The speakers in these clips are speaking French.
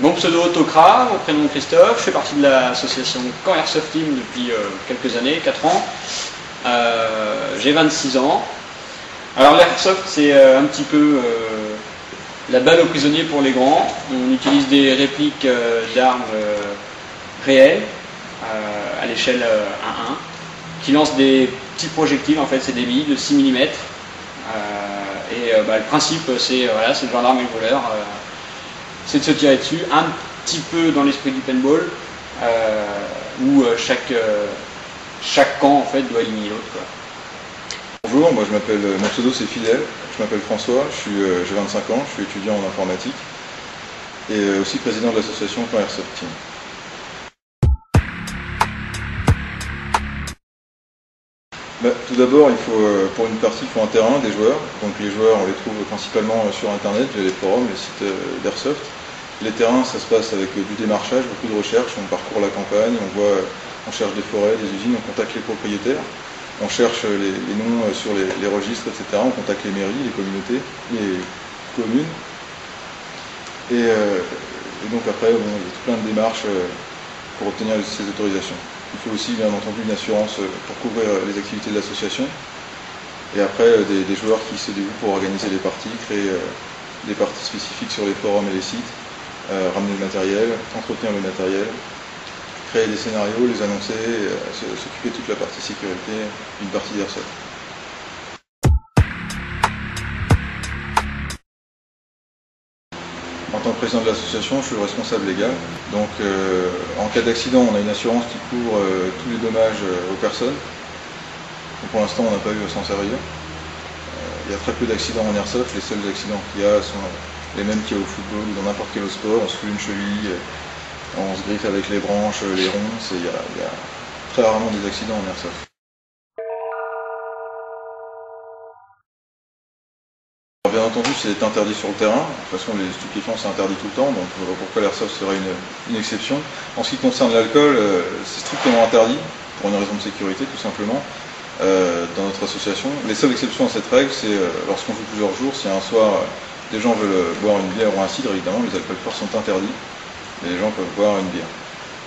Mon pseudo Tokra, mon prénom Christophe, je fais partie de l'association Caen Airsoft Team depuis quelques années, 4 ans. J'ai 26 ans. Alors l'airsoft c'est un petit peu la balle aux prisonniers pour les grands. On utilise des répliques d'armes réelles à l'échelle 1-1 qui lancent des petits projectiles, en fait c'est des billes de 6 mm. Le principe c'est voilà, le gendarme et le voleur. C'est de se tirer dessus, un petit peu dans l'esprit du paintball, où chaque camp en fait doit éliminer l'autre. Bonjour, moi mon pseudo c'est Fidèle, je m'appelle François, j'ai 25 ans, je suis étudiant en informatique et aussi président de l'association Caen Airsoft Team. Tout d'abord, pour une partie, il faut un terrain, des joueurs. Donc les joueurs, on les trouve principalement sur Internet, via les forums, les sites d'Airsoft. Les terrains, ça se passe avec du démarchage, beaucoup de recherche. On parcourt la campagne, on cherche des forêts, des usines, on contacte les propriétaires. On cherche les noms sur les registres, etc. On contacte les mairies, les communautés, les communes. Et donc après, il y a tout plein de démarches pour obtenir ces autorisations. Il faut aussi bien entendu une assurance pour couvrir les activités de l'association. Et après des joueurs qui se dévouent pour organiser les parties, créer des parties spécifiques sur les forums et les sites, ramener le matériel, entretenir le matériel, créer des scénarios, les annoncer, s'occuper de toute la partie sécurité d'une partie d'airsoft. En tant que président de l'association, je suis le responsable légal. Donc en cas d'accident, on a une assurance qui couvre tous les dommages aux personnes. Donc, pour l'instant, on n'a pas eu à s'en servir. Il y a très peu d'accidents en airsoft. Les seuls accidents qu'il y a sont les mêmes qu'il y a au football ou dans n'importe quel autre sport. On se fout une cheville, on se griffe avec les branches, les ronces. Il y a très rarement des accidents en airsoft. Bien entendu, c'est interdit sur le terrain. De toute façon, les stupéfiants, c'est interdit tout le temps. Donc pourquoi l'airsoft serait une exception? En ce qui concerne l'alcool, c'est strictement interdit, pour une raison de sécurité, tout simplement, dans notre association. Les seules exceptions à cette règle, c'est lorsqu'on joue plusieurs jours, si un soir, des gens veulent boire une bière ou un cidre, évidemment, les alcools forts sont interdits, mais les gens peuvent boire une bière.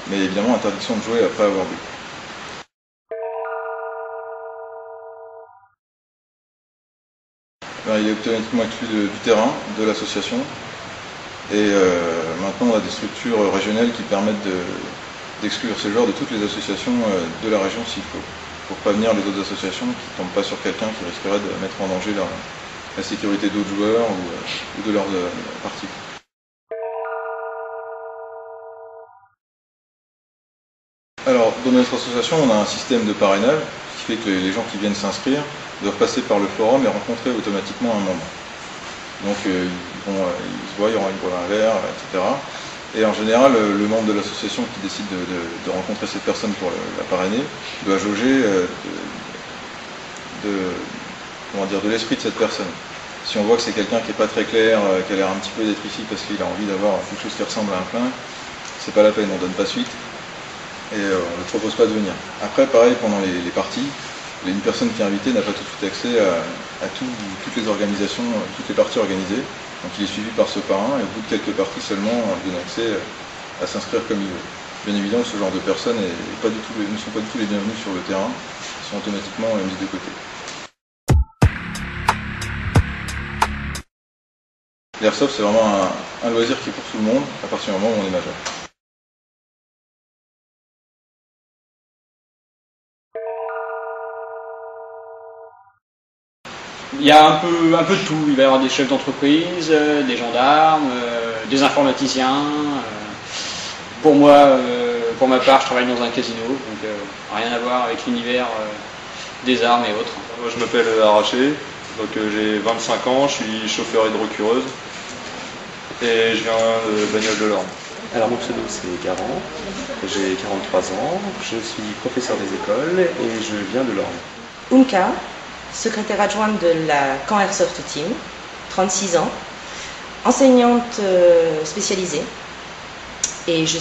Mais évidemment, interdiction de jouer après avoir bu. Il est automatiquement exclu du terrain, de l'association. Et maintenant, on a des structures régionales qui permettent d'exclure ces joueurs de toutes les associations de la région s'il faut, pour prévenir les autres associations qui ne tombent pas sur quelqu'un qui risquerait de mettre en danger la sécurité d'autres joueurs ou de leur partie. Alors, dans notre association, on a un système de parrainage, ce qui fait que les gens qui viennent s'inscrire doivent passer par le forum et rencontrer automatiquement un membre. Donc ils se voient, il y aura un verre, etc. Et en général, le membre de l'association qui décide de rencontrer cette personne pour la parrainer doit jauger de l'esprit de cette personne. Si on voit que c'est quelqu'un qui n'est pas très clair, qui a l'air un petit peu d'être ici parce qu'il a envie d'avoir quelque chose qui ressemble à un flingue, c'est pas la peine, on ne donne pas suite et on ne propose pas de venir. Après, pareil, pendant les parties, une personne qui est invitée n'a pas tout de suite accès à toutes les organisations, toutes les parties organisées. Donc il est suivi par ce parrain et au bout de quelques parties seulement, il donne accès à s'inscrire comme il veut. Bien évidemment, ce genre de personnes ne sont pas du tout les bienvenus sur le terrain, ils sont automatiquement mis de côté. L'airsoft, c'est vraiment un loisir qui est pour tout le monde, à partir du moment où on est majeur. Il y a un peu de tout. Il va y avoir des chefs d'entreprise, des gendarmes, des informaticiens. Pour moi, pour ma part, je travaille dans un casino, donc rien à voir avec l'univers des armes et autres. Moi, je m'appelle Araché, donc j'ai 25 ans, je suis chauffeur hydrocureuse et je viens de Bagnoles de l'Orne. Alors mon pseudo c'est Garant, j'ai 43 ans, je suis professeur des écoles et je viens de l'Orne. Oumka, secrétaire adjointe de la Caen Airsoft Team, 36 ans, enseignante spécialisée et je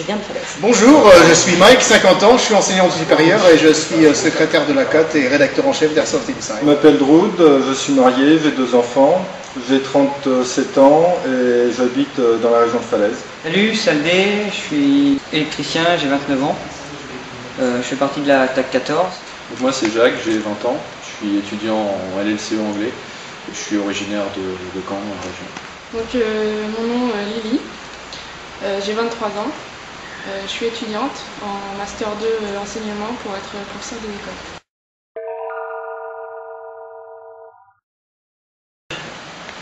viens de Falaise. Bonjour, je suis Mike, 50 ans, je suis enseignant supérieur et je suis secrétaire de la CAT et rédacteur en chef d'Airsoft Inside. Je m'appelle Droud, je suis marié, j'ai 2 enfants, j'ai 37 ans et j'habite dans la région de Falaise. Salut, Saldé, je suis électricien, j'ai 29 ans. Je fais partie de la TAC 14. Donc moi c'est Jacques, j'ai 20 ans, je suis étudiant en LLCE anglais et je suis originaire de Caen, dans la région. Donc mon nom est Lily, j'ai 23 ans, je suis étudiante en Master 2 enseignement pour être professeur des écoles.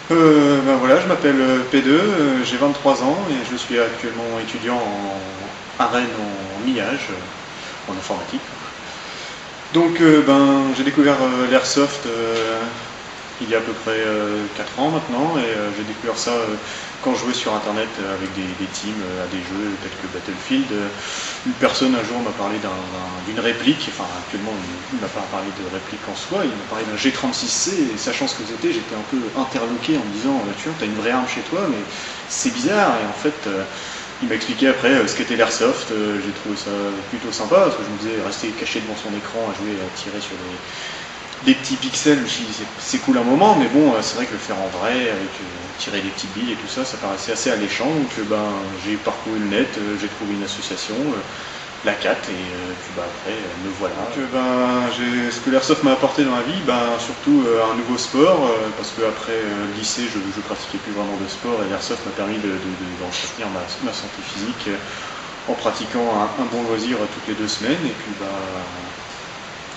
Ben voilà, je m'appelle P2, j'ai 23 ans et je suis actuellement étudiant à Rennes en millage, en informatique. Donc j'ai découvert l'airsoft il y a à peu près 4 ans maintenant et j'ai découvert ça quand je jouais sur internet avec des teams à des jeux tels que Battlefield. Une personne un jour m'a parlé d'une réplique, enfin actuellement il ne m'a pas parlé de réplique en soi, il m'a parlé d'un G36C et sachant ce que c'était, j'étais un peu interloqué en me disant tu vois, t'as une vraie arme chez toi mais c'est bizarre et en fait il m'a expliqué après ce qu'était l'airsoft, j'ai trouvé ça plutôt sympa parce que je me disais rester caché devant son écran à jouer, à tirer sur des petits pixels, c'est cool un moment, mais bon, c'est vrai que le faire en vrai, avec tirer des petites billes et tout ça, ça paraissait assez alléchant. Donc j'ai parcouru le net, j'ai trouvé une association, la CAT, et puis après, me voilà. Donc, ce que l'airsoft m'a apporté dans la vie, surtout un nouveau sport, parce qu'après le lycée, je pratiquais plus vraiment de sport, et l'airsoft m'a permis d'entretenir ma santé physique en pratiquant un bon loisir toutes les 2 semaines, et puis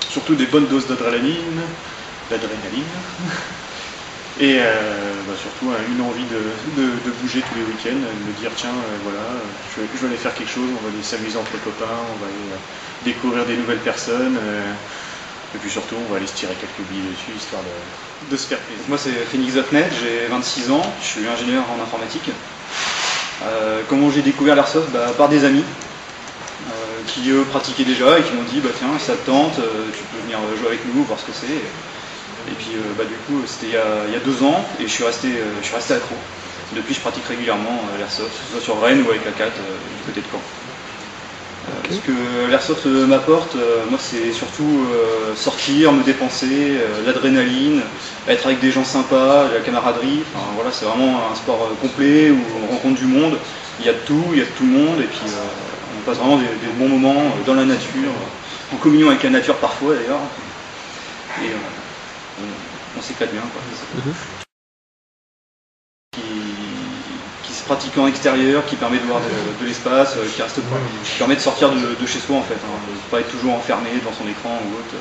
surtout des bonnes doses d'adrénaline, et surtout une envie de bouger tous les week-ends, de me dire tiens voilà, je vais aller faire quelque chose, on va aller s'amuser entre copains, on va aller découvrir des nouvelles personnes, et puis surtout on va aller se tirer quelques billes dessus histoire de se faire plaisir. Moi c'est Phoenix Zotnet, j'ai 26 ans, je suis ingénieur en informatique. Comment j'ai découvert l'airsoft? Par des amis. Qui eux pratiquaient déjà et qui m'ont dit tiens ça te tente, tu peux venir jouer avec nous, voir ce que c'est. Et puis du coup c'était il y a 2 ans et je suis resté accro. Depuis je pratique régulièrement l'airsoft, que ce soit sur Rennes ou avec la CAT du côté de Caen. Ce que l'airsoft m'apporte, moi c'est surtout sortir, me dépenser, l'adrénaline, être avec des gens sympas, la camaraderie, enfin voilà, c'est vraiment un sport complet où on rencontre du monde, il y a de tout, il y a de tout le monde et puis on passe vraiment des bons moments dans la nature, en communion avec la nature parfois d'ailleurs, et on s'éclate bien quoi. Qui se pratique en extérieur, qui permet de voir de l'espace, qui permet de sortir de chez soi en fait, de ne pas être toujours enfermé dans son écran ou autre,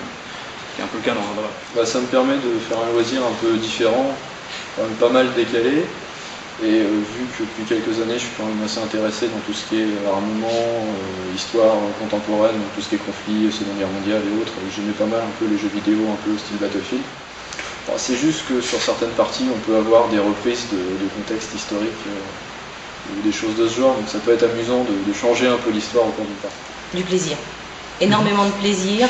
qui est un peu le cas dans Ça me permet de faire un loisir un peu différent, quand même pas mal décalé. Et vu que depuis quelques années je suis quand même assez intéressé dans tout ce qui est armement, histoire contemporaine, tout ce qui est conflit, Seconde Guerre mondiale et autres, j'aimais pas mal un peu les jeux vidéo un peu style Battlefield. C'est juste que sur certaines parties on peut avoir des reprises de contexte historique ou des choses de ce genre, donc ça peut être amusant de changer un peu l'histoire au cours d'une partie. Du plaisir, énormément de plaisir,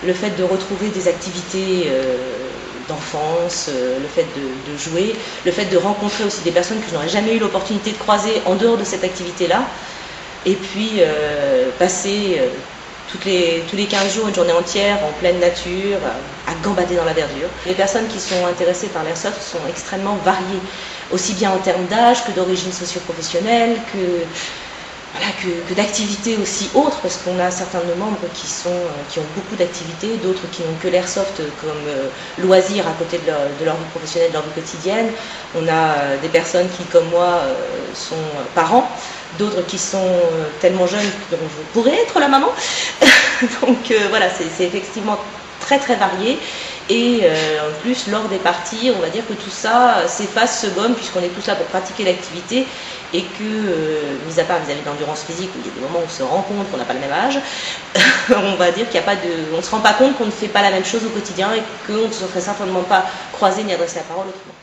le fait de retrouver des activités d'enfance, le fait de jouer, le fait de rencontrer aussi des personnes que je n'aurais jamais eu l'opportunité de croiser en dehors de cette activité-là, et puis passer tous les 15 jours, une journée entière en pleine nature, à gambader dans la verdure. Les personnes qui sont intéressées par l'airsoft sont extrêmement variées, aussi bien en termes d'âge que d'origine socio-professionnelle, que d'activités aussi autres, parce qu'on a certains de nos membres qui ont beaucoup d'activités, d'autres qui n'ont que l'airsoft comme loisir à côté de leur vie professionnelle, de leur vie quotidienne. On a des personnes qui, comme moi, sont parents, d'autres qui sont tellement jeunes dont je pourrais être la maman. Donc voilà, c'est effectivement très très varié. Et en plus, lors des parties, on va dire que tout ça s'efface, se gomme, puisqu'on est tous là pour pratiquer l'activité, et que, mis à part vis-à-vis de l'endurance physique, où il y a des moments où on se rend compte qu'on n'a pas le même âge, on va dire qu'il n'y a pas de... On ne se rend pas compte qu'on ne fait pas la même chose au quotidien, et qu'on ne se serait certainement pas croisé ni adressé la parole autrement.